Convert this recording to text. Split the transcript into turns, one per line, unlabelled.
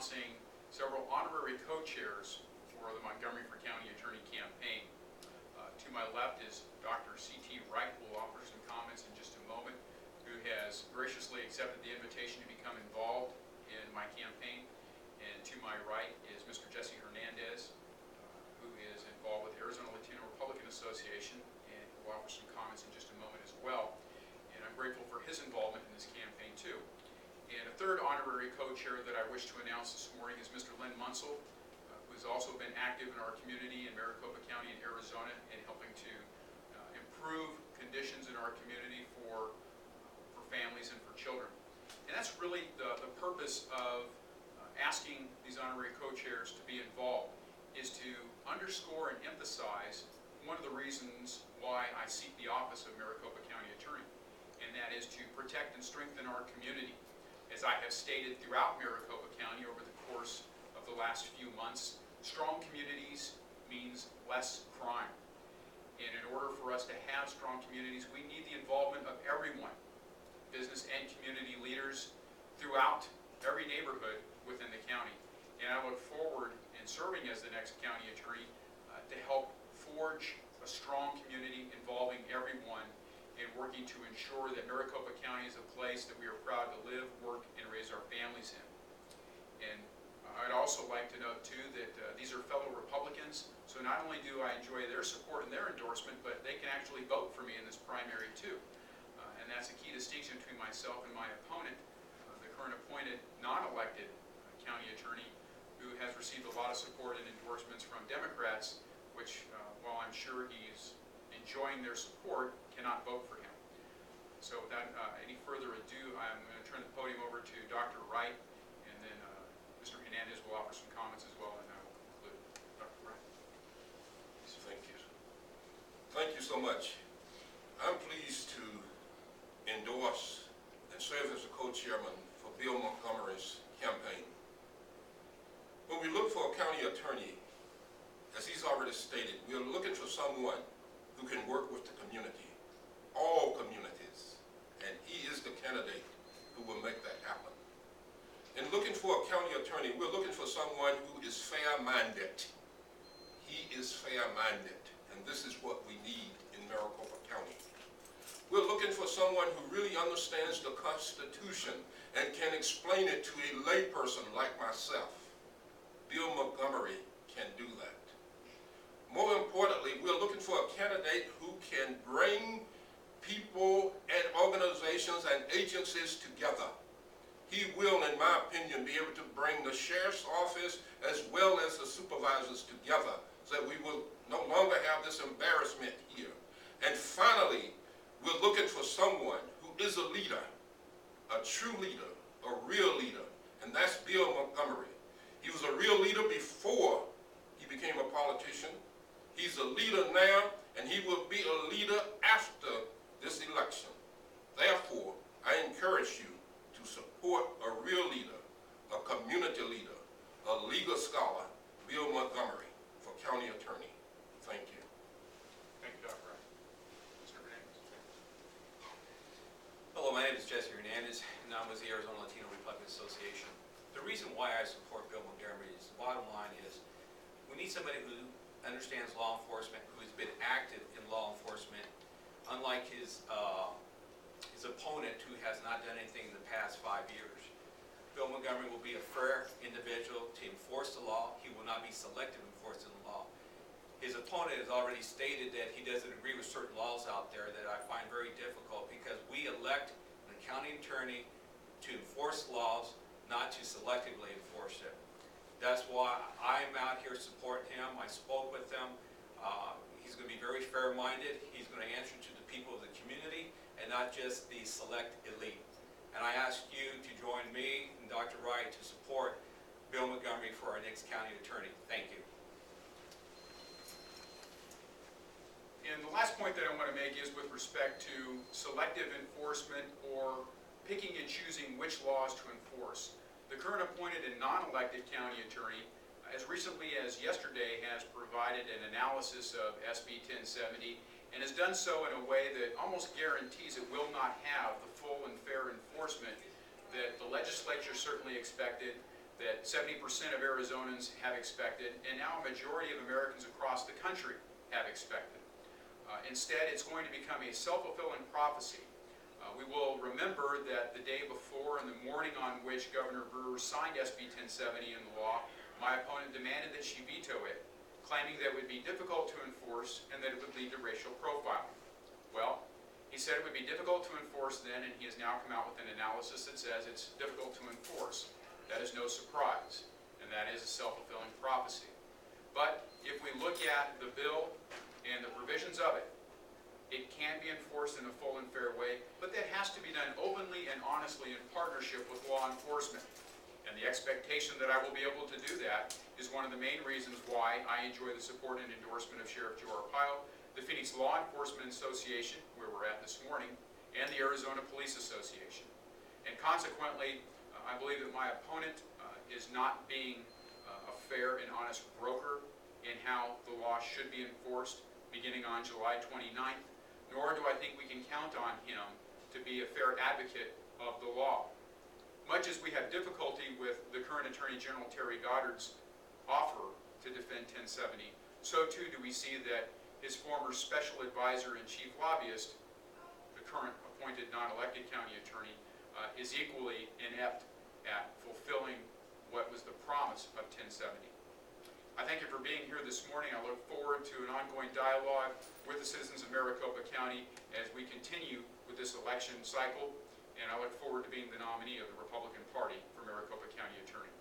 announcing several honorary co-chairs for the Montgomery for County Attorney campaign. To my left is Dr. C.T. Wright, who will offer some comments in just a moment, who has graciously accepted the invitation to become involved in my campaign. And to my right is Mr. Jesse Hernandez, who is involved with the Arizona Latino Republican Association, and will offer some comments in just a moment as well. And I'm grateful for his involvement in this campaign too. And a third honorary co-chair that I wish to announce this morning is Mr. Len Munsell, who has also been active in our community in Maricopa County in Arizona and helping to improve conditions in our community for families and for children. And that's really the purpose of asking these honorary co-chairs to be involved, is to underscore and emphasize one of the reasons why I seek the office of Maricopa County Attorney, and that is to protect and strengthen our community. As I have stated throughout Maricopa County over the course of the last few months, strong communities means less crime. And in order for us to have strong communities, we need the involvement of everyone, business and community leaders throughout every neighborhood within the county. And I look forward in serving as the next county attorney to help forge a strong community involving everyone and working to ensure that Maricopa County is a place that we are proud to live, work, and raise our families in. And I'd also like to note too that these are fellow Republicans, so not only do I enjoy their support and their endorsement, but they can actually vote for me in this primary too. And that's a key distinction between myself and my opponent, the current appointed non-elected county attorney, who has received a lot of support and endorsements from Democrats, which while I'm sure he's enjoying their support, cannot vote for him. So without any further ado, I'm going to turn the podium over to Dr. Wright, and then Mr. Hernandez will offer some comments as well, and I will conclude. Dr. Wright.
Thank you. Thank you so much. I'm pleased to endorse and serve as a co-chairman for Bill Montgomery's campaign. When we look for a county attorney, as he's already stated, we are looking for someone who can work with the community, all communities, and he is the candidate who will make that happen. In looking for a county attorney, we're looking for someone who is fair-minded. He is fair-minded, and this is what we need in Maricopa County. We're looking for someone who really understands the Constitution and can explain it to a layperson like myself. Bill Montgomery can do that. More importantly, we're looking for a candidate who can bring people and organizations and agencies together. He will, in my opinion, be able to bring the sheriff's office as well as the supervisors together so that we will no longer have this embarrassment here. And finally, we're looking for someone who is a leader, a true leader, a real leader, and that's Bill Montgomery. He was a real leader before he became a politician. He's a leader now, and he will be a leader after this election. Therefore, I encourage you to support a real leader, a community leader, a legal scholar, Bill Montgomery, for county attorney. Thank you.
Thank you, Dr. Wright. Mr. Hernandez.
Hello, my name is Jesse Hernandez, and I'm with the Arizona Latino Republican Association. The reason why I support Bill Montgomery is, the bottom line is, we need somebody who understands law enforcement, who has been active in law enforcement, unlike his opponent who has not done anything in the past 5 years. Bill Montgomery will be a fair individual to enforce the law. He will not be selective in enforcing the law. His opponent has already stated that he doesn't agree with certain laws out there that I find very difficult, because we elect the county attorney to enforce laws, not to selectively enforce it. That's why I'm out here supporting him. I spoke with him. He's going to be very fair-minded. He's going to answer to the people of the community and not just the select elite. And I ask you to join me and Dr. Wright to support Bill Montgomery for our next county attorney. Thank you.
And the last point that I want to make is with respect to selective enforcement or picking and choosing which laws to enforce. The current appointed and non-elected county attorney, as recently as yesterday, has provided an analysis of SB 1070 and has done so in a way that almost guarantees it will not have the full and fair enforcement that the legislature certainly expected, that 70% of Arizonans have expected, and now a majority of Americans across the country have expected. Instead, it's going to become a self-fulfilling prophecy. We will remember that the day before, in the morning on which Governor Brewer signed SB 1070 into law, my opponent demanded that she veto it, claiming that it would be difficult to enforce and that it would lead to racial profiling. Well, he said it would be difficult to enforce then, and he has now come out with an analysis that says it's difficult to enforce. That is no surprise, and that is a self-fulfilling prophecy. But if we look at the bill and the provisions of it, it can be enforced in a full and fair way, but that has to be done openly and honestly in partnership with law enforcement. And the expectation that I will be able to do that is one of the main reasons why I enjoy the support and endorsement of Sheriff Joe Arpaio, the Phoenix Law Enforcement Association, where we're at this morning, and the Arizona Police Association. And consequently, I believe that my opponent is not being a fair and honest broker in how the law should be enforced beginning on July 29th, nor do I think we can count on him to be a fair advocate of the law. Much as we have difficulty with the current Attorney General Terry Goddard's offer to defend 1070, so too do we see that his former special advisor and chief lobbyist, the current appointed non-elected county attorney, is equally inept at fulfilling what was the promise of 1070. I thank you for being here this morning. I look forward to an ongoing dialogue with the citizens of Maricopa County as we continue with this election cycle, and I look forward to being the nominee of the Republican Party for Maricopa County Attorney.